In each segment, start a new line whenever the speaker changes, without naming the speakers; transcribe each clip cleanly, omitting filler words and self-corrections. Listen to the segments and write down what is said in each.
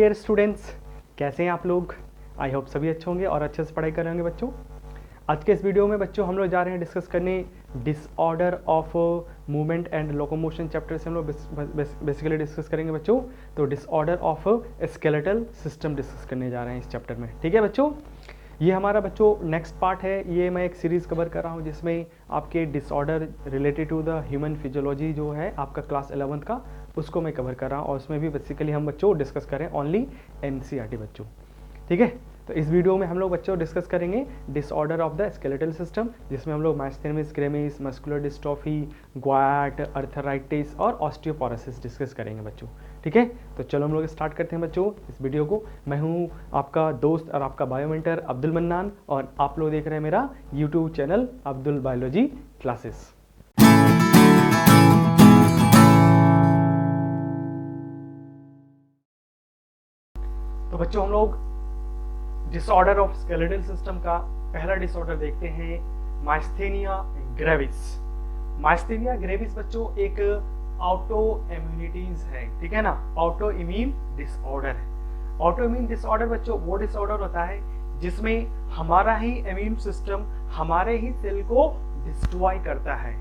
Dear students, कैसे हैं आप लोग। आई होप सभी अच्छे होंगे और अच्छे से पढ़ाई कर रहे होंगे बच्चों। आज के इस वीडियो में बच्चों हम लोग जा रहे हैं डिस्कस करने disorder of movement and locomotion chapter से हम लोग बेसिकली डिस्कस करेंगे बच्चों। तो disorder of skeletal system discuss करने जा रहे हैं इस चैप्टर में, ठीक है बच्चों। ये हमारा बच्चों नेक्स्ट पार्ट है। ये मैं एक सीरीज़ कवर कर रहा हूँ जिसमें आपके disorder related to the human physiology जो है आपका क्लास 11th का, उसको मैं कवर कर रहा हूँ और उसमें भी बेसिकली हम बच्चों डिस्कस करें ओनली एनसीईआरटी बच्चों, ठीक है। तो इस वीडियो में हम लोग बच्चों डिस्कस करेंगे disorder of the skeletal system, जिसमें हम लोग माइस्थेनियस ग्रेमिस, मस्कुलर डिस्ट्रॉफी, ग्वाट, अर्थराइटिस और ऑस्टियोपोरोसिस डिस्कस करेंगे बच्चों, ठीक है। तो चलो हम लोग स्टार्ट करते हैं बच्चों इस वीडियो को। मैं हूँ आपका दोस्त और आपका बायोमेंटर अब्दुल मन्नान और आप लोग देख रहे हैं मेरा YouTube channel Abdul biology classes. तो बच्चों हम लोग डिसऑर्डर ऑफ स्केलेटल सिस्टम का पहला डिसऑर्डर देखते हैं, माइस्थेनिया ग्रेविस। माइस्थेनिया ग्रेविस बच्चों एक ऑटो इम्यूनिटीज है, ठीक है ना। ऑटो इम्यून डिसऑर्डर है। ऑटो इम्यून डिसऑर्डर बच्चों वो डिसऑर्डर होता है जिसमें हमारा ही इम्यून सिस्टम हमारे ही सेल को डिस्ट्रॉय करता है,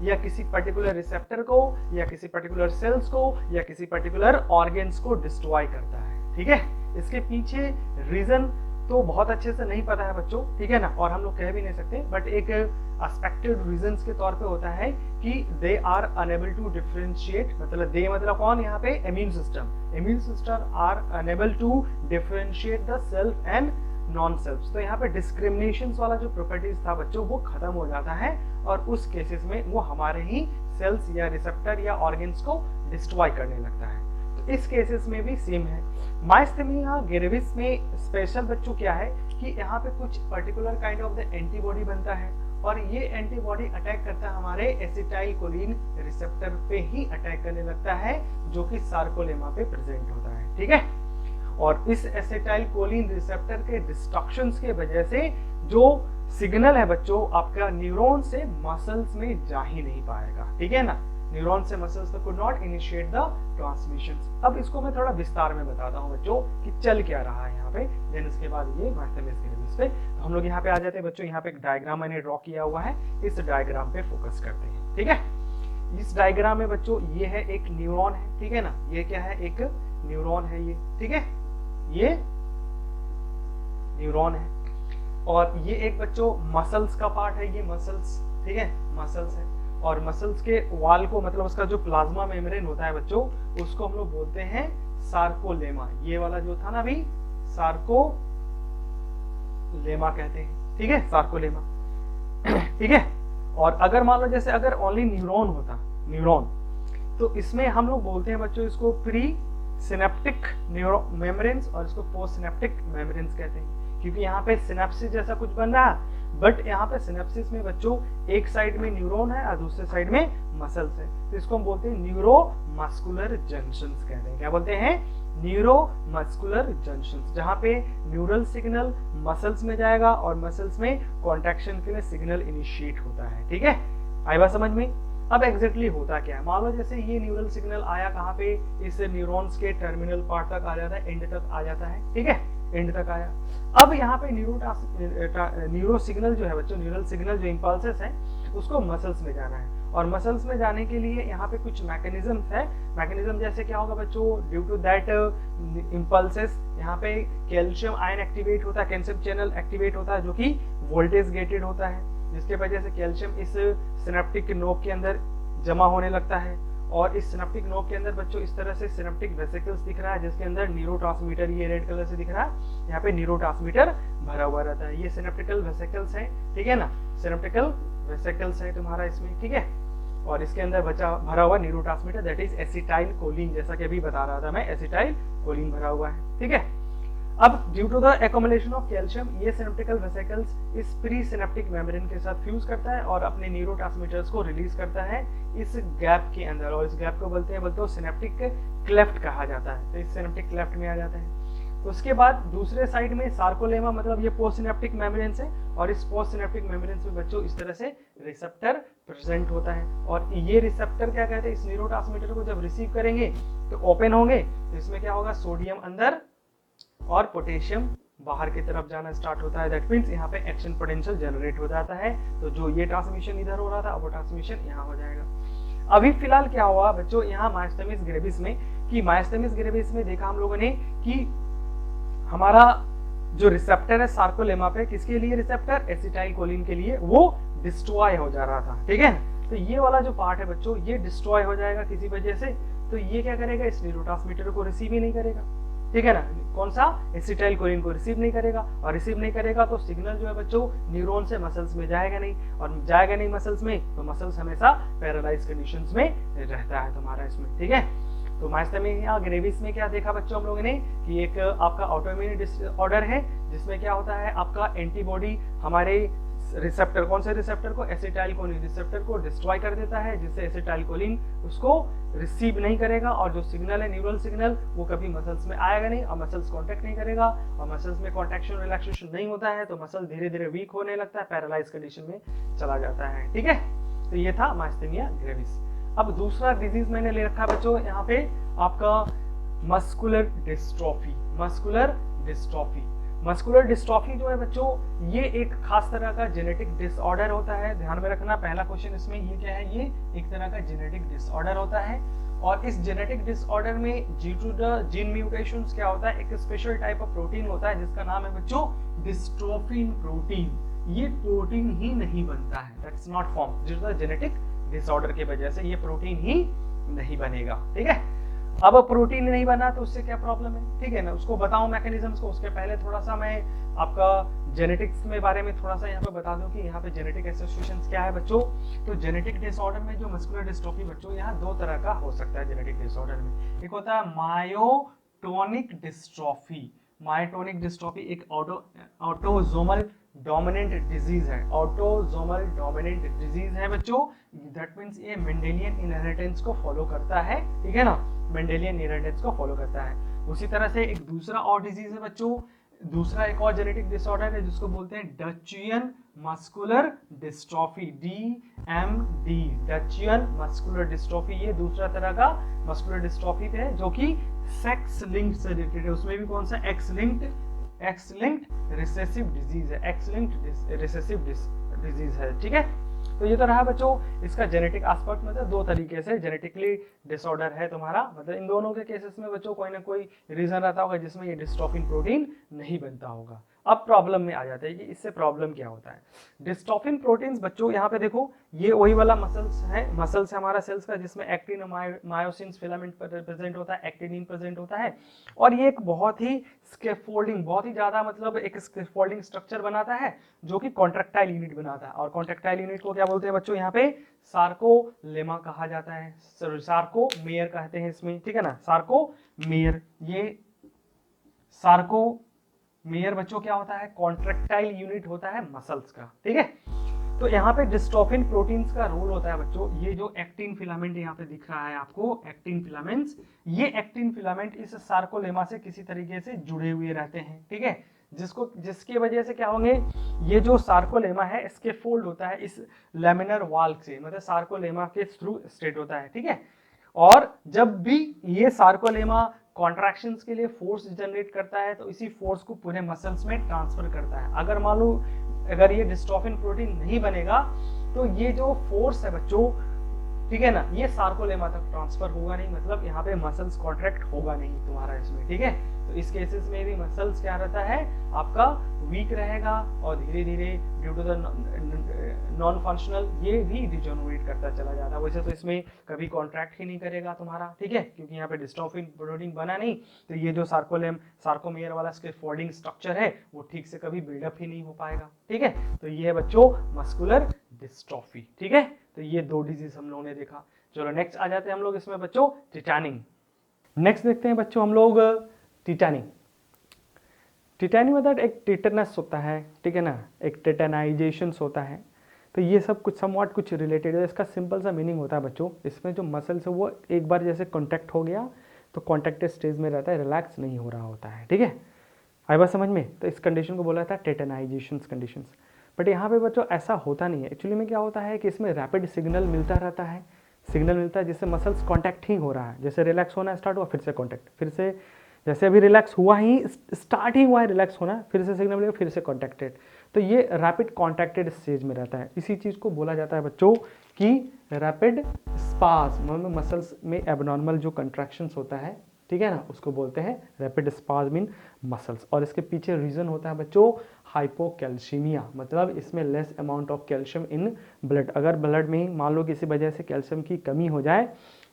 या किसी पर्टिकुलर रिसेप्टर को, या किसी पर्टिकुलर सेल्स को, या किसी पर्टिकुलर ऑर्गन्स को डिस्ट्रॉय करता है, ठीक है। इसके पीछे रीजन तो बहुत अच्छे से नहीं पता है बच्चों, ठीक है ना, और हम लोग कह भी नहीं सकते, बट एक एस्पेक्टेड रीजंस के तौर पे होता है कि they are unable to differentiate, मतलब दे मतलब कौन यहाँ पे, immune system are unable to differentiate the self and non self. तो यहाँ पे डिस्क्रिमिनेशन वाला जो प्रॉपर्टीज था बच्चों वो खत्म हो जाता है और उस केसेस में वो हमारे ही सेल्स या रिसेप्टर या ऑर्गन्स को डिस्ट्रॉय करने लगता है। तो इस केसेस में भी सेम है। माइस्थेनिया ग्रेविस में स्पेशल बच्चों क्या है कि यहाँ पे कुछ particular kind of the antibody बनता है और ये एंटीबॉडी अटैक करता है हमारे एसिटाइलकोलिन रिसेप्टर पे ही अटैक करने लगता है, जो कि सार्कोलेमा पे प्रेजेंट होता है, ठीक है। और इस एसिटाइलकोलिन रिसेप्टर के डिस्ट्रक्शंस के वजह से जो सिग्नल है बच्चों आपका न्यूरॉन से मसल्स में जा ही नहीं पाएगा, ठीक है ना। न्यूरॉन से मसल्स तक could not initiate the transmissions. अब इसको मैं थोड़ा विस्तार में बताता हूँ बच्चों कि चल क्या रहा है यहाँ पे, देन उसके बाद ये माइस्थेनिया ग्रेविस पे। तो हम लोग यहाँ पे आ जाते हैं बच्चों। यहाँ पे एक डायग्राम मैंने ड्रॉ किया हुआ है, इस डायग्राम पे फोकस करते हैं, ठीक है। इस डायग्राम में बच्चों ये है एक न्यूरॉन है, ठीक है ना। ये क्या है, एक न्यूरॉन है ये, ठीक है, ये न्यूरॉन है। और ये एक बच्चों मसल्स का पार्ट है, ये मसल्स, ठीक है, मसल्स है। और मसल्स के वाल को, मतलब उसका जो प्लाज्मा मेम्ब्रेन होता है बच्चों, उसको हम लोग बोलते हैं सार्कोलेमा। ये वाला जो था ना अभी, सार्कोलेमा कहते हैं, ठीक है, सार्कोलेमा, ठीक है। और अगर मान लो जैसे अगर ओनली न्यूरॉन होता, न्यूरॉन, तो इसमें हम लोग बोलते हैं बच्चों इसको प्री सिनेप्टिक मेम्ब्रेन्स और इसको पोस्ट सिनेप्टिक मेम्ब्रेन्स कहते हैं, क्योंकि यहाँ पे सिनेप्सिस जैसा कुछ बन रहा है, बट यहाँ पे सिनेप्सिस में बच्चों एक साइड में न्यूरॉन है और दूसरे साइड में मसल्स है। तो इसको हम बोलते हैं न्यूरो मस्कुलर जंक्शंस कहते हैं। क्या बोलते हैं, न्यूरो मस्कुलर जंक्शंस, जहाँ पे न्यूरल सिग्नल मसल्स में जाएगा और मसल्स में कॉन्ट्रैक्शन के लिए सिग्नल इनिशिएट होता है, ठीक है। आई बात समझ में। अब एग्जैक्टली होता क्या है, मान लो जैसे ये न्यूरल सिग्नल आया कहाँ पे, इस न्यूरॉन्स के टर्मिनल पार्ट तक आ जाता है, एंड तक आ जाता है, ठीक है, एंड तक आया। अब यहाँ पे न्यूरो सिग्नल जो है बच्चों, न्यूरल सिग्नल जो इम्पल्सेस है उसको मसल्स में जाना है, और मसल्स में जाने के लिए यहाँ पे कुछ मैकेनिज्म्स है। मैकेनिज्म जैसे क्या होगा बच्चों, ड्यू टू दैट इम्पल्सेस यहाँ पे कैल्शियम आयन एक्टिवेट होता है, कैल्शियम चैनल एक्टिवेट होता है, जो कि वोल्टेज गेटेड होता है, जिसके वजह से कैल्शियम इस सिनेप्टिक नोब के अंदर जमा होने लगता है। और इस सिनेप्टिक नोब के अंदर बच्चों इस तरह से सिनेप्टिक वेसिकल्स दिख रहा है, जिसके अंदर न्यूरोट्रांसमीटर, ये रेड कलर से दिख रहा है, यहाँ पे न्यूरोट्रांसमीटर भरा हुआ रहता है। ये सिनेप्टिकल वेसिकल्स है, ठीक है ना, सिनेप्टिकल वेसिकल्स है तुम्हारा इसमें, ठीक है। और इसके अंदर भरा हुआ न्यूरोट्रांसमीटर दैट इज एसिटाइलकोलिन, जैसा कि अभी बता रहा था मैं, एसिटाइलकोलिन भरा हुआ है, ठीक है। अब due to the accumulation of calcium ये सिनेप्टिकल वेसिकल्स इस प्री सिनेप्टिक मेम्ब्रेन के साथ फ्यूज करता है और अपने न्यूरोट्रांसमीटर्स को रिलीज करता है इस गैप के अंदर, और इस गैप को बोलते हैं सिनेप्टिक क्लेफ्ट कहा जाता है। तो इस सिनेप्टिक क्लेफ्ट में आ जाता है। उसके बाद दूसरे साइड में सार्कोलेमा, मतलब ये पोस्ट सिनेप्टिक मेम्ब्रेन्स है, और इस पोस्ट सिनेप्टिक मेम्ब्रेन्स में बच्चों इस तरह से रिसेप्टर प्रेजेंट होता है। और ये रिसेप्टर क्या कहते हैं, इस न्यूरोट्रांसमीटर को जब रिसीव करेंगे तो ओपन होंगे, तो इसमें क्या होगा, सोडियम अंदर और पोटेशियम बाहर की तरफ जाना स्टार्ट होता है। दैट मीन्स यहाँ पे एक्शन पोटेंशियल जनरेट हो जाता है। तो जो ये ट्रांसमिशन इधर हो रहा था, वो ट्रांसमिशन यहाँ हो जाएगा। अभी फिलहाल क्या हुआ बच्चों यहाँ मायोस्टोमिस ग्रेविस में, कि मायोस्टोमिस ग्रेविस में देखा हम लोगों ने कि हमारा जो रिसेप्टर है सार्कोलेमा पे, किसके लिए रिसेप्टर, एसिटाइल कोलिन के लिए, वो डिस्ट्रॉय हो जा रहा था। ठीक है, तो ये वाला जो पार्ट है बच्चों ये डिस्ट्रॉय हो जाएगा किसी वजह से। तो ये क्या करेगा, इस न्यूरोट्रांसमीटर को रिसीव ही नहीं करेगा। ठीक है ना, कौन सा, एसिटाइल कोलिन को रिसीव नहीं करेगा, और रिसीव नहीं करेगा तो सिग्नल जो है बच्चों न्यूरॉन से मसल्स में जाएगा नहीं, और जाएगा नहीं मसल्स में तो मसल्स हमेशा पैरालाइज कंडीशंस में रहता है तुम्हारा इसमें। ठीक है, तो मायोस्टोमिया ग्रेविस में क्या देखा बच्चों हम लोगों ने कि एक आपका ऑटोइम्यून डिसऑर्डर है जिसमें क्या होता है, आपका एंटीबॉडी हमारे रिसेप्टर, कौन से रिसेप्टर को, एसिटाइल कोलिन रिसेप्टर को डिस्ट्रॉय कर देता है, जिससे एसिटाइल कोलिन उसको रिसीव नहीं करेगा, और जो सिग्नल है न्यूरल सिग्नल वो कभी मसल्स में आएगा नहीं, और मसल्स कांटेक्ट नहीं करेगा, और मसल्स में कॉन्ट्रैक्शन रिलैक्सेशन नहीं होता है, तो मसल धीरे धीरे वीक होने लगता है, पैरालाइज कंडीशन में चला जाता है। ठीक है, तो ये था मायोस्टोमिया ग्रेविस। अब दूसरा डिजीज मैंने ले रखा है बच्चों यहाँ पे आपका muscular dystrophy. Muscular dystrophy, muscular dystrophy जो है बच्चों ये एक खास तरह का जेनेटिक डिसऑर्डर होता है। ध्यान में रखना, पहला क्वेश्चन इसमें ये क्या है, ये एक तरह का जेनेटिक डिसऑर्डर होता है, और इस जेनेटिक डिसऑर्डर में due to the gene mutations क्या होता है, एक स्पेशल टाइप ऑफ प्रोटीन होता है जिसका नाम है बच्चों डिस्ट्रोफिन प्रोटीन। ये प्रोटीन ही नहीं बनता है, that's not form, due to the genetic disorder की वजह से ये प्रोटीन ही नहीं बनेगा। ठीक है, अब प्रोटीन नहीं बना तो उससे क्या प्रॉब्लम है, ठीक है ना, उसको बताऊं मैकेनिज्म्स को। उसके पहले थोड़ा सा मैं आपका जेनेटिक्स में बारे में थोड़ा सा यहाँ पे बता दूं कि यहाँ पे जेनेटिक एसोसिएशंस क्या है बच्चों। तो जेनेटिक डिसऑर्डर में जो मस्कुलर डिस्ट्रोफी बच्चों यहाँ दो तरह का हो सकता है जेनेटिक डिसऑर्डर में। एक होता है मायोटोनिक डिस्ट्रोफी। मायोटोनिक डिस्ट्रोफी एक ऑटोसोमल डोमिनेंट डिजीज है, ऑटोसोमल डोमिनेंट डिजीज है बच्चों। दैट मींस ये मेंडेलियन इनहेरिटेंस को फॉलो करता है। ठीक है ना, मेंडेलियन इनहेरिटेंस को फॉलो करता है। उसी तरह से एक दूसरा और डिजीज है बच्चों, दूसरा एक और जेनेटिक डिसऑर्डर है जिसको बोलते हैं Duchenne muscular dystrophy, DMD, Duchenne muscular dystrophy. ये दूसरा तरह का मस्कुलर डिस्ट्रॉफी है जो कि सेक्स लिंक्ड से रिलेटेड है। उसमें भी कौन सा, एक्स लिंक्ड रिसेसिव डिजीज है, एक्स लिंक्ड रिसेसिव डिजीज है। ठीक है, तो ये तो रहा बच्चों इसका जेनेटिक एस्पेक्ट। मतलब दो तरीके से जेनेटिकली डिसऑर्डर है तुम्हारा, मतलब इन दोनों के केसेस में बच्चों कोई ना कोई रीजन रहता होगा जिसमें ये डिस्ट्रोफिन प्रोटीन नहीं बनता होगा। अब प्रॉब्लम में आ जाता है कि इससे प्रॉब्लम क्या होता है। डिस्ट्रोफिन प्रोटीन्स बच्चों यहाँ पे देखो, ये वही वाला मसल्स है हमारा सेल्स का जिसमें एक्टिन मायोसिन फिलामेंट प्रेजेंट होता है, एक्टिनिन प्रेजेंट होता है, और ये एक बहुत ही स्कैफोल्डिंग, बहुत ही ज्यादा मतलब एक स्कैफोल्डिंग स्ट्रक्चर बनाता है जो कि कॉन्ट्रैक्टाइल यूनिट बनाता है। और कॉन्ट्रैक्टाइल यूनिट को क्या बोलते हैं बच्चों, यहाँ पे सार्कोलेमा कहा जाता है, सार्कोमेयर कहते हैं इसमें। ठीक है ना, सार्कोमेयर, ये सार्कोमेयर बच्चों क्या होता है, कॉन्ट्रैक्टाइल यूनिट होता है मसल्स का। ठीक है, तो यहाँ पे डिस्ट्रोफिन प्रोटीन्स का रोल होता है बच्चों। ये जो एक्टिन फिलामेंट यहाँ पे दिख रहा है आपको, एक्टिन फिलामेंट्स, ये एक्टिन फिलामेंट इस सार्कोलेमा से किसी तरीके से जुड़े हुए रहते हैं। ठीक है, जिसकी वजह से क्या होंगे, ये जो सार्कोलेमा है इसके फोल्ड होता है इस लेमिनर वाल से, मतलब सार्कोलेमा के थ्रू स्ट्रेट होता है। ठीक है, और जब भी ये सार्कोलेमा कॉन्ट्रैक्शंस के लिए फोर्स जनरेट करता है तो इसी फोर्स को पूरे मसल्स में ट्रांसफर करता है। अगर मान लो अगर ये डिस्ट्रोफिन प्रोटीन नहीं बनेगा तो ये जो फोर्स है बच्चों, ठीक है ना, ये सार्कोलेमा तक ट्रांसफर होगा नहीं, मतलब यहाँ पे मसल्स कॉन्ट्रैक्ट होगा नहीं तुम्हारा इसमें। ठीक है, तो इस केसेस में भी मसल्स क्या रहता है आपका वीक रहेगा, और धीरे धीरे due to the non functional ये भी डिजेनरेट करता चला जाता है। वैसे तो इसमें कभी कॉन्ट्रैक्ट ही नहीं करेगा तुम्हारा, ठीक है, क्योंकि यहाँ पे डिस्ट्रोफिन प्रोटीन बना नहीं, तो ये जो सार्कोमेयर वाला स्कैफोल्डिंग स्ट्रक्चर है वो ठीक से कभी बिल्डअप ही नहीं हो पाएगा। ठीक है, तो ये है बच्चों मस्कुलर डिस्ट्रोफी। ठीक है, तो ये दो डिजीज हम लोगों ने देखा। चलो नेक्स्ट आ जाते हैं हम लोग इसमें बच्चों टिटैनिंग। नेक्स्ट देखते हैं बच्चों हम लोग टिटैनिंग। टिटैनिंग मतलब एक टिटनस होता है, ठीक है ना, एक टिटनाइजेशन होता है। तो ये सब कुछ समवॉट कुछ रिलेटेड है। इसका सिंपल सा मीनिंग होता है बच्चों, इसमें जो मसल्स है वो एक बार जैसे कॉन्टैक्ट हो गया तो कॉन्टैक्टेड स्टेज में रहता है, रिलैक्स नहीं हो रहा होता है। ठीक है, आई बात समझ में। तो इस कंडीशन को बोला जाता है टिटनाइजेशन कंडीशंस। बट यहाँ पे बच्चों ऐसा होता नहीं है। एक्चुअली में क्या होता है कि इसमें रैपिड सिग्नल मिलता रहता है, जिससे मसल्स कॉन्टैक्ट ही हो रहा है, जैसे रिलैक्स होना स्टार्ट हुआ फिर से कॉन्टैक्ट, फिर से जैसे अभी रिलैक्स हुआ ही, स्टार्ट ही हुआ है रिलैक्स होना, फिर से सिग्नल मिलेगा, फिर से कॉन्ट्रैक्टेड, तो ये रैपिड कॉन्ट्रैक्टेड स्टेज में रहता है। इसी चीज़ को बोला जाता है बच्चों कि रैपिड स्पाज्म, मसल्स में एबनॉर्मल जो कंट्रैक्शंस होता है, ठीक है ना, उसको बोलते हैं रैपिड स्पाज्म इन मसल्स। और इसके पीछे रीज़न होता है बच्चों हाइपोकैल्सीमिया, मतलब इसमें less amount of calcium in blood. अगर ब्लड में मान लो किसी वजह से कैल्शियम की कमी हो जाए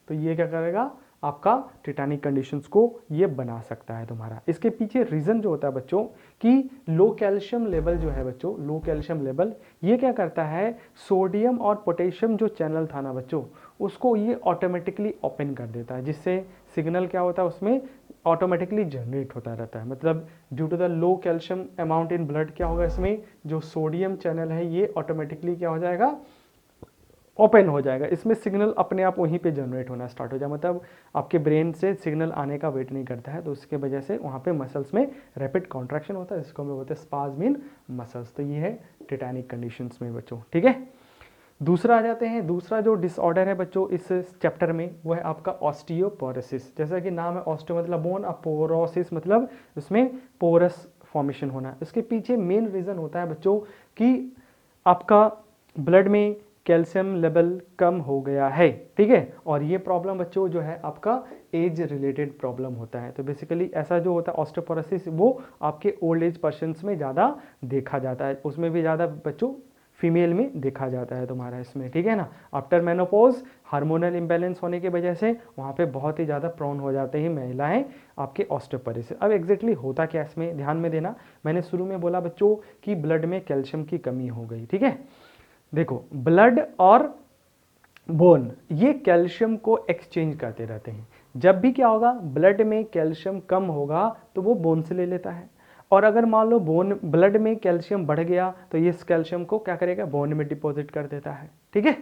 तो ये क्या करेगा, आपका टिटानिक कंडीशंस को ये बना सकता है तुम्हारा। इसके पीछे रीज़न जो होता है बच्चों कि लो कैल्शियम लेवल जो है बच्चों, लो कैल्शियम लेवल ये क्या करता है, सोडियम और पोटेशियम जो चैनल था ना बच्चों, उसको ये ऑटोमेटिकली ओपन कर देता है, जिससे सिग्नल क्या होता है उसमें ऑटोमेटिकली जनरेट होता रहता है। मतलब due to the low calcium amount in blood क्या होगा, इसमें जो सोडियम चैनल है ये ऑटोमेटिकली क्या हो जाएगा, ओपन हो जाएगा, इसमें सिग्नल अपने आप वहीं पे जनरेट होना स्टार्ट हो जाए, मतलब आपके ब्रेन से सिग्नल आने का वेट नहीं करता है, तो उसके वजह से वहाँ पे मसल्स में रैपिड कॉन्ट्रैक्शन होता है, इसको हम बोलते हैं स्पाज्म इन मसल्स। तो ये है टिटानिक कंडीशंस में बच्चों, ठीक है। दूसरा आ जाते हैं, दूसरा जो डिसऑर्डर है बच्चों इस चैप्टर में वो है आपका ऑस्टियोपोरोसिस। जैसा कि नाम है, ऑस्टियो मतलब बोन, और पोरोसिस मतलब उसमें पोरस फॉर्मेशन होना। इसके पीछे मेन रीज़न होता है बच्चों कि आपका ब्लड में कैल्शियम लेवल कम हो गया है, ठीक है। और ये प्रॉब्लम बच्चों जो है आपका एज रिलेटेड प्रॉब्लम होता है। तो बेसिकली ऐसा जो होता है ऑस्टियोपोरोसिस वो आपके ओल्ड एज पर्सन्स में ज़्यादा देखा जाता है, उसमें भी ज़्यादा बच्चों फीमेल में देखा जाता है तुम्हारा इसमें, ठीक है ना। आफ्टर मेनोपॉज हार्मोनल इम्बैलेंस होने की वजह से वहाँ पे बहुत ही ज़्यादा प्रोन हो जाते हैं महिलाएं आपके ऑस्टियोपोरोसिस। अब एग्जैक्टली होता क्या इसमें ध्यान में देना, मैंने शुरू में बोला बच्चों कि ब्लड में कैल्शियम की कमी हो गई, ठीक है। देखो ब्लड और बोन ये कैल्शियम को एक्सचेंज करते रहते हैं। जब भी क्या होगा, ब्लड में कैल्शियम कम होगा तो वो बोन से ले लेता है, और अगर मान लो बोन ब्लड में कैल्शियम बढ़ गया तो ये इस कैल्शियम को क्या करेगा, बोन में डिपॉजिट कर देता है, ठीक है।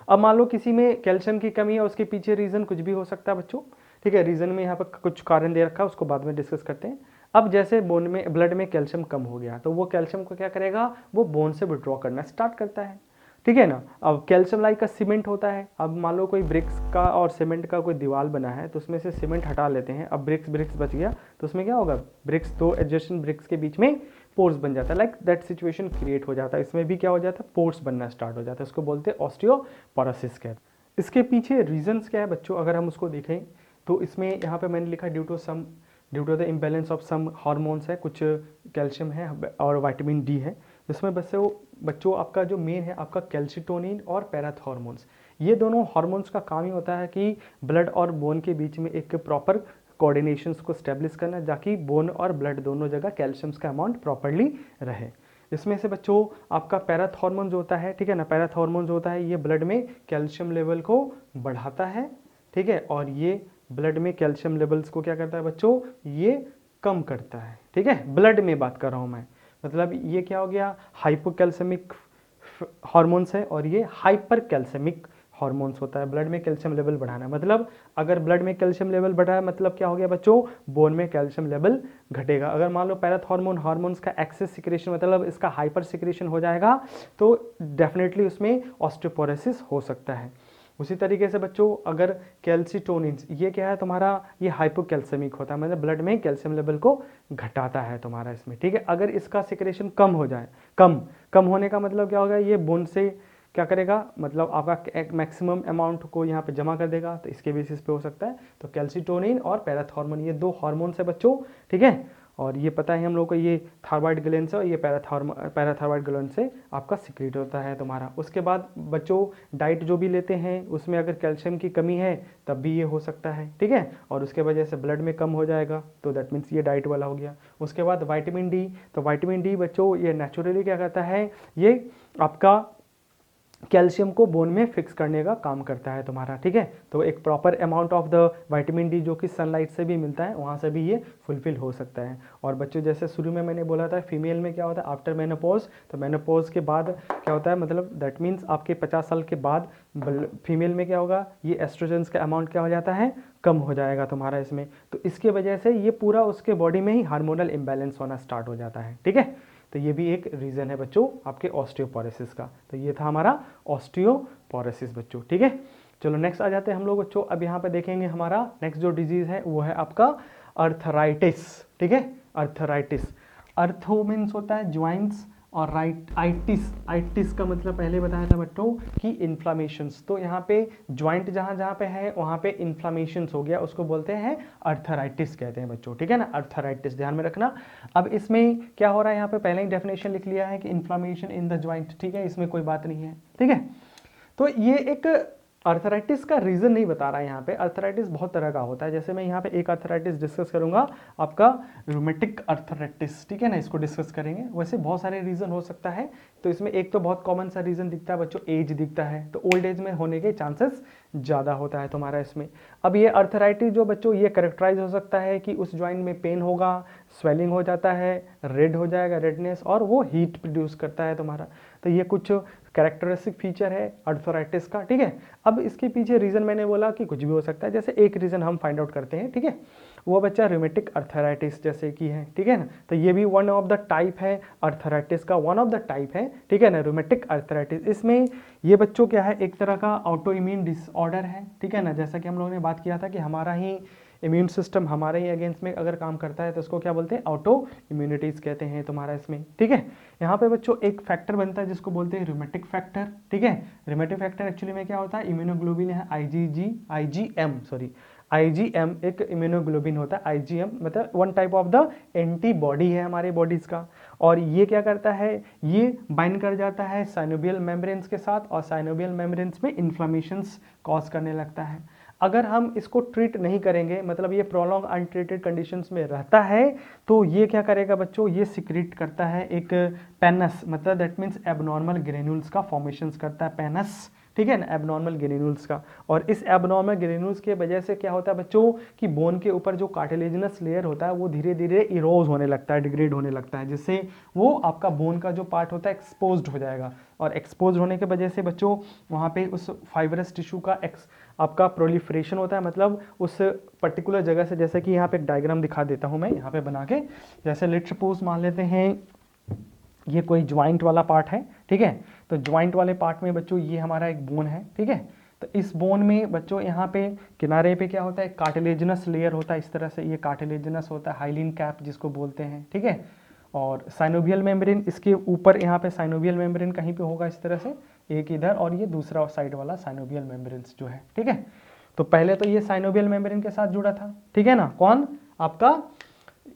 अब मान लो किसी में कैल्शियम की कमी है, उसके पीछे रीज़न कुछ भी हो सकता है बच्चों, ठीक है। रीज़न में यहाँ पर कुछ कारण दे रखा है, उसको बाद में डिस्कस करते हैं। अब जैसे बोन में ब्लड में कैल्शियम कम हो गया तो वो कैल्शियम को क्या करेगा, वो बोन से विड्रॉ करना स्टार्ट करता है, ठीक है ना। अब कैल्शियम लाइक का सीमेंट होता है, अब मान लो कोई ब्रिक्स का और सीमेंट का कोई दीवार बना है तो उसमें से सीमेंट हटा लेते हैं, अब ब्रिक्स बच गया तो उसमें क्या होगा, ब्रिक्स दो एडजेसेंट ब्रिक्स के बीच में पोर्स बन जाता है, लाइक दैट सिचुएशन क्रिएट हो जाता है। इसमें भी क्या हो जाता है, पोर्स बनना स्टार्ट हो जाता है, इसको बोलते हैं ऑस्टियोपोरोसिस कहते हैं। इसके पीछे रीजंस क्या है बच्चों, अगर हम उसको देखें तो इसमें यहाँ पे मैंने लिखा due to the imbalance of some hormones है, कुछ कैल्शियम है और विटामिन डी है, जिसमें बस वो बच्चों आपका जो मेन है आपका कैल्सिटोनिन और पैराथॉर्मोन्स, ये दोनों हार्मोन्स का काम ही होता है कि ब्लड और बोन के बीच में एक प्रॉपर कोऑर्डिनेशंस को स्टेब्लिश करना, ताकि बोन और ब्लड दोनों जगह कैल्शियम्स का अमाउंट प्रॉपरली रहे। इसमें से बच्चों आपका पैराथॉर्मोन जो होता है, ठीक है ना, पैराथॉर्मोन जो होता है ये ब्लड में कैल्शियम लेवल को बढ़ाता है, ठीक है, और ये ब्लड में कैल्शियम लेवल्स को क्या करता है बच्चों, ये कम करता है, ठीक है। ब्लड में बात कर रहा हूँ मैं, मतलब ये क्या हो गया, हाइपोकैल्सेमिक हार्मोन्स है और ये हाइपर कैल्सेमिक हार्मोन्स होता है। ब्लड में कैल्शियम लेवल बढ़ाना, मतलब अगर ब्लड में कैल्शियम लेवल बढ़ा है मतलब क्या हो गया बच्चों, बोन में कैल्शियम लेवल घटेगा। अगर मान लो पैराथॉर्मोन हार्मोन्स का एक्सेस सिक्रेशन मतलब इसका हाइपर सिक्रेशन हो जाएगा तो डेफिनेटली उसमें ऑस्टियोपोरोसिस हो सकता है। उसी तरीके से बच्चों अगर कैल्सिटोनिन ये क्या है तुम्हारा, ये हाइपोकैल्सेमिक होता है, मतलब ब्लड में कैल्शियम लेवल को घटाता है तुम्हारा इसमें, ठीक है। अगर इसका सिक्रेशन कम हो जाए, कम होने का मतलब क्या होगा, ये बोन से क्या करेगा, मतलब आपका एक मैक्सिमम अमाउंट को यहाँ पे जमा कर देगा, तो इसके बेसिस पे हो सकता है। तो कैल्सिटोनिन और पैराथॉर्मोन ये दो हार्मोन्स है बच्चों, ठीक है। और ये पता है हम लोग को, ये थायराइड ग्लैंड से और ये पैराथायरॉइड ग्लैंड से आपका सिक्रेट होता है तुम्हारा। उसके बाद बच्चों डाइट जो भी लेते हैं उसमें अगर कैल्शियम की कमी है तब भी ये हो सकता है, ठीक है, और उसके वजह से ब्लड में कम हो जाएगा, तो दैट मीन्स ये डाइट वाला हो गया। उसके बाद विटामिन डी, तो विटामिन डी बच्चों ये नेचुरली क्या करता है, ये आपका कैल्शियम को बोन में फिक्स करने का काम करता है तुम्हारा, ठीक है। तो एक proper amount of the vitamin D जो कि सनलाइट से भी मिलता है वहाँ से भी ये फुलफिल हो सकता है। और बच्चों जैसे शुरू में मैंने बोला था फीमेल में क्या होता है आफ्टर मेनोपॉज, तो मेनोपॉज के बाद क्या होता है, मतलब दैट मीन्स आपके 50 साल के बाद फीमेल में क्या होगा, ये एस्ट्रोजेंस का अमाउंट क्या हो जाता है, कम हो जाएगा तुम्हारा इसमें। तो इसके वजह से ये पूरा उसके बॉडी में ही हार्मोनल इम्बैलेंस होना स्टार्ट हो जाता है, ठीक है। तो ये भी एक रीज़न है बच्चों आपके ऑस्टियोपोरोसिस का। तो ये था हमारा ऑस्टियोपोरोसिस बच्चों, ठीक है। चलो नेक्स्ट आ जाते हैं हम लोग बच्चों। अब यहाँ पे देखेंगे हमारा नेक्स्ट जो डिजीज़ है वो है आपका अर्थराइटिस, ठीक है, अर्थराइटिस। अर्थो मीन्स होता है ज्वाइंट्स, और आइटिस का मतलब पहले बताया था बच्चों कि इन्फ्लामेशंस। तो यहाँ पे ज्वाइंट जहाँ जहाँ पे है वहाँ पे इन्फ्लामेशंस हो गया, उसको बोलते हैं अर्थराइटिस कहते हैं बच्चों, ठीक है ना, अर्थराइटिस ध्यान में रखना। अब इसमें क्या हो रहा है, यहाँ पे पहले ही डेफिनेशन लिख लिया है कि इन्फ्लामेशन इन द ज्वाइंट, ठीक है, इसमें कोई बात नहीं है, ठीक है। तो ये एक अर्थराइटिस का रीज़न नहीं बता रहा है यहाँ पे। अर्थराइटिस बहुत तरह का होता है, जैसे मैं यहाँ पे एक अर्थराइटिस डिस्कस करूँगा, आपका रूमेटिक अर्थराइटिस, ठीक है ना, इसको डिस्कस करेंगे। वैसे बहुत सारे रीज़न हो सकता है, तो इसमें एक तो बहुत कॉमन सा रीज़न दिखता है बच्चों, एज दिखता है, तो ओल्ड एज में होने के चांसेस ज़्यादा होता है तुम्हारा इसमें। अब ये अर्थराइटिस जो बच्चों ये करेक्टराइज हो सकता है कि उस ज्वाइंट में पेन होगा, स्वेलिंग हो जाता है, रेड हो जाएगा, रेडनेस, और वो हीट प्रोड्यूस करता है तुम्हारा। तो ये कुछ कैरेक्टरिस्टिक फीचर है अर्थराइटिस का, ठीक है। अब इसके पीछे रीज़न मैंने बोला कि कुछ भी हो सकता है, जैसे एक रीज़न हम फाइंड आउट करते हैं, ठीक है, वो बच्चा रूमेटिक अर्थराइटिस जैसे कि है, ठीक है ना। तो ये भी वन ऑफ द टाइप है अर्थराइटिस का, वन ऑफ द टाइप है, ठीक है ना, रूमेटिक अर्थराइटिस। इसमें ये बच्चों क्या है, एक तरह का ऑटो इम्यून डिसऑर्डर है, ठीक है ना, जैसा कि हम लोगों ने बात किया था कि हमारा ही इम्यून सिस्टम हमारे ही अगेंस्ट में अगर काम करता है तो उसको क्या बोलते हैं, ऑटो इम्यूनिटीज़ कहते हैं तुम्हारा इसमें, ठीक है। यहाँ पे बच्चों एक फैक्टर बनता है जिसको बोलते हैं रूमेटिक फैक्टर, ठीक है। रूमेटिक फैक्टर एक्चुअली में क्या होता है, इम्यूनोग्लोबिन है, आईजीएम एक इम्यूनोग्लोबिन होता है, आईजीएम मतलब one type of the antibody है हमारे बॉडीज़ का। और ये क्या करता है, ये बाइंड कर जाता है साइनोवियल मेम्ब्रेन्स के साथ, और साइनोवियल मेम्ब्रेन्स में इन्फ्लामेशंस कॉज करने लगता है। अगर हम इसको ट्रीट नहीं करेंगे, मतलब ये प्रोलॉन्ग अनट्रीटेड कंडीशंस में रहता है, तो ये क्या करेगा बच्चों, ये सिक्रीट करता है एक पेनस, मतलब दैट मीन्स एबनॉर्मल ग्रेन्यूल्स का फॉर्मेशंस करता है, पेनस, ठीक है ना, एबनॉर्मल ग्रेन्यूल्स का। और इस एबनॉर्मल ग्रेन्यूल्स के वजह से क्या होता है बच्चों कि बोन के ऊपर जो कार्टिलेजिनस लेयर होता है वो धीरे धीरे इरोज होने लगता है, डिग्रेड होने लगता है, जिससे वो आपका बोन का जो पार्ट होता है एक्सपोज्ड हो जाएगा। और एक्सपोज होने की वजह से बच्चों वहाँ पे उस फाइबरस टिश्यू का आपका प्रोलिफरेशन होता है, मतलब उस पर्टिकुलर जगह से, जैसे कि यहाँ पे एक डायग्राम दिखा देता हूँ मैं यहाँ पे बना के। जैसे लेट्स सपोज मान लेते हैं ये कोई ज्वाइंट वाला पार्ट है, ठीक है। तो ज्वाइंट वाले पार्ट में बच्चों ये हमारा एक बोन है, ठीक है। तो इस बोन में बच्चों यहाँ पे किनारे पे क्या होता है, कार्टिलेजिनस लेयर होता है, इस तरह से ये कार्टिलेजिनस होता है, हाइलिन कैप जिसको बोलते हैं, ठीक है। और साइनोवियल मेम्ब्रेन इसके ऊपर, यहाँ पे साइनोवियल मेम्ब्रेन कहीं पे होगा इस तरह से, एक इधर, और ये दूसरा साइड वाला साइनोवियल मेम्ब्रेन्स जो है, ठीक है। तो पहले तो ये साइनोवियल मेम्ब्रेन के साथ जुड़ा था, ठीक है ना, कौन, आपका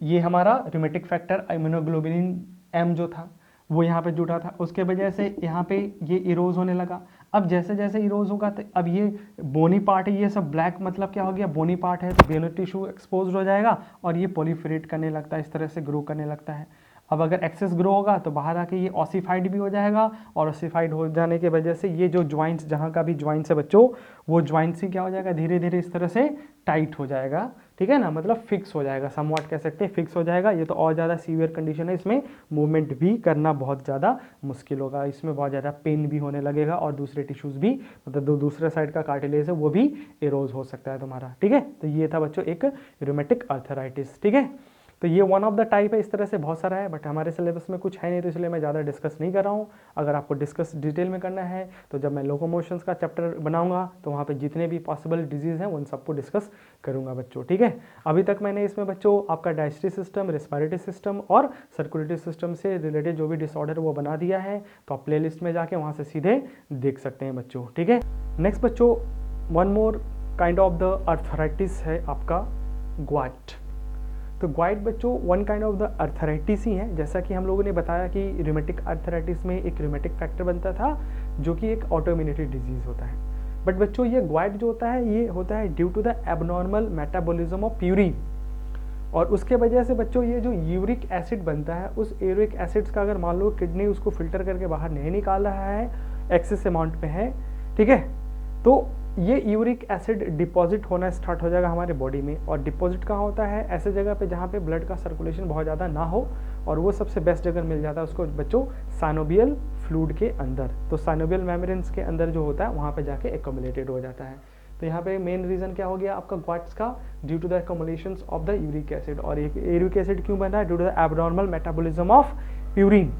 ये हमारा रूमेटिक फैक्टर इम्यूनोग्लोबुलिन एम जो था वो यहाँ पे जुड़ा था, उसके वजह से यहाँ पे ये इरोज होने लगा। अब जैसे जैसे इरोज होगा तो अब ये बोनी पार्ट है, ये सब ब्लैक, मतलब क्या हो गया, बोनी पार्ट है, तो वेनर टिश्यू एक्सपोज हो जाएगा और ये प्रोलिफरेट करने लगता है, इस तरह से ग्रो करने लगता है। अब अगर एक्सेस ग्रो होगा तो बाहर आके ये ऑसिफाइड भी हो जाएगा, और ऑसिफाइड हो जाने की वजह से ये जो ज्वाइंट्स, जहाँ का भी ज्वाइंट्स है बच्चों, वो ज्वाइंट्स ही क्या हो जाएगा, धीरे धीरे इस तरह से टाइट हो जाएगा, ठीक है ना, मतलब फिक्स हो जाएगा, समवॉट कह सकते हैं, फिक्स हो जाएगा। ये तो और ज़्यादा सीवियर कंडीशन है, इसमें मूवमेंट भी करना बहुत ज़्यादा मुश्किल होगा, इसमें बहुत ज़्यादा पेन भी होने लगेगा, और दूसरे टिश्यूज़ भी, मतलब दूसरे साइड का कार्टिलेज है वो भी इरोज हो सकता है तुम्हारा, ठीक है। तो ये था बच्चों एक रूमेटिक अर्थराइटिस, ठीक है। तो ये वन ऑफ द टाइप है, इस तरह से बहुत सारा है, बट हमारे सिलेबस में कुछ है नहीं, तो इसलिए मैं ज़्यादा डिस्कस नहीं कर रहा हूँ। अगर आपको डिस्कस डिटेल में करना है तो जब मैं लोकोमोशंस का चैप्टर बनाऊंगा तो वहाँ पे जितने भी पॉसिबल डिजीज़ हैं उन सबको डिस्कस करूँगा बच्चों, ठीक है। अभी तक मैंने इसमें बच्चों आपका डाइजेस्टिव सिस्टम, रेस्पिरेटरी सिस्टम और सर्कुलेटरी सिस्टम से रिलेटेड जो भी डिसऑर्डर वो बना दिया है, तो आप प्ले लिस्ट में जाके वहाँ से सीधे देख सकते हैं बच्चों, ठीक है। नेक्स्ट बच्चों, one more kind of the arthritis है आपका ग्वाइट। तो ग्वाइट बच्चों one kind of the arthritis ही है, जैसा कि हम लोगों ने बताया कि रूमेटिक अर्थराइटिस में एक रूमेटिक फैक्टर बनता था जो कि एक ऑटोइम्यूनिटी डिजीज होता है। बट बच्चों ये ग्वाइट जो होता है ये होता है due to the abnormal metabolism of purine, और उसके वजह से बच्चों ये जो यूरिक एसिड बनता है, उस यूरिक एसिड्स का अगर मान लो किडनी उसको फिल्टर करके बाहर नहीं निकाल रहा है, एक्सेस अमाउंट में है, ठीक है, तो ये यूरिक एसिड डिपॉजिट होना स्टार्ट हो जाएगा हमारे बॉडी में। और डिपॉजिट कहाँ होता है, ऐसे जगह पे जहाँ पे ब्लड का सर्कुलेशन बहुत ज़्यादा ना हो, और वो सबसे बेस्ट जगह मिल जाता है उसको बच्चों साइनोवियल फ्लूइड के अंदर। तो साइनोवियल मेम्ब्रेन्स के अंदर जो होता है वहाँ पे जाके एक्युमुलेटेड हो जाता है। तो यहाँ पे मेन रीज़न क्या हो गया आपका ग्वाइट्स का, due to the accumulations of the uric acid. और यूरिक एसिड क्यों बन रहा है, due to the abnormal metabolism of purine.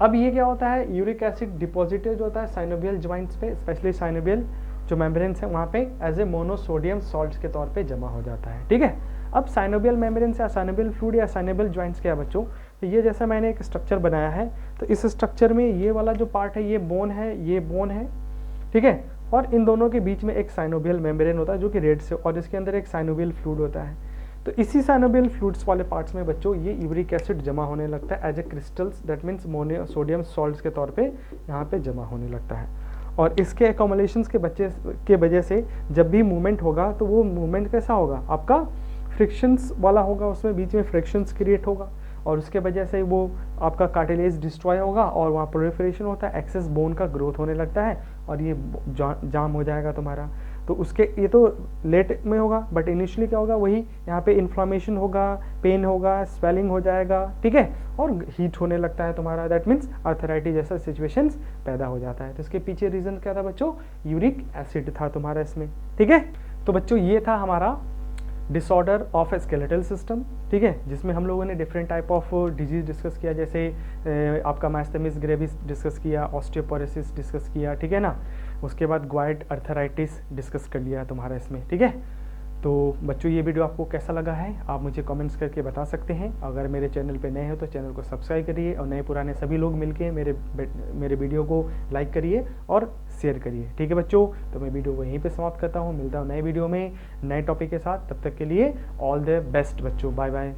अब ये क्या होता है, यूरिक एसिड डिपॉजिटेड होता है साइनोवियल ज्वाइंट्स पे, स्पेशली साइनोवियल जो मेम्ब्रेन्स है वहाँ पे एज ए मोनोसोडियम सॉल्ट के तौर पे जमा हो जाता है, ठीक है। अब साइनोवियल मेम्ब्रेन से साइनोवियल फ्लूइड या साइनोवियल जॉइंट्स क्या है बच्चों, तो ये जैसा मैंने एक स्ट्रक्चर बनाया है, तो इस स्ट्रक्चर में ये वाला जो पार्ट है ये बोन है, ये बोन है, ठीक है, और इन दोनों के बीच में एक साइनोवियल मेम्ब्रेन होता है जो कि रेड से, और इसके अंदर एक साइनोवियल फ्लूइड होता है। तो इसी साइनोवियल फ्लूइड्स वाले पार्ट्स में बच्चों ये यूरिक एसिड जमा होने लगता है as a crystals, that means sodium salts के तौर पे यहाँ पे जमा होने लगता है। और इसके एकोमोलेशंस के वजह से जब भी मूवमेंट होगा तो वो मूवमेंट कैसा होगा, आपका फ्रिक्शंस वाला होगा, उसमें बीच में फ्रिक्शंस क्रिएट होगा, और उसके वजह से वो आपका कार्टिलेज डिस्ट्रॉय होगा और वहाँ प्रोलिफरेशन होता है, एक्सेस बोन का ग्रोथ होने लगता है और ये जाम हो जाएगा तुम्हारा। तो उसके ये तो लेट में होगा, बट इनिशियली क्या होगा, वही यहाँ पे इन्फ्लामेशन होगा, पेन होगा, स्वेलिंग हो जाएगा, ठीक है, और हीट होने लगता है तुम्हारा, दैट मीन्स आर्थराइटिस जैसा सिचुएशंस पैदा हो जाता है। तो इसके पीछे रीजन क्या था बच्चों, यूरिक एसिड था तुम्हारा इसमें, ठीक है। तो बच्चों ये था हमारा डिसऑर्डर ऑफ स्केलेटल सिस्टम, ठीक है, जिसमें हम लोगों ने different type of disease discuss किया, जैसे आपका माइस्थेमिस ग्रेविस डिस्कस किया, ऑस्टियोपोरोसिस डिस्कस किया, ठीक है ना, उसके बाद ग्वाइड अर्थराइटिस डिस्कस कर लिया तुम्हारा इसमें, ठीक है। तो बच्चों ये वीडियो आपको कैसा लगा है आप मुझे कमेंट्स करके बता सकते हैं। अगर मेरे चैनल पे नए हो तो चैनल को सब्सक्राइब करिए, और नए पुराने सभी लोग मिलके मेरे वीडियो को लाइक करिए और शेयर करिए, ठीक है बच्चों। तो मैं वीडियो को यहीं पे समाप्त करता हूँ, मिलता हूँ नए वीडियो में नए टॉपिक के साथ, तब तक के लिए ऑल द बेस्ट बच्चों, बाय बाय।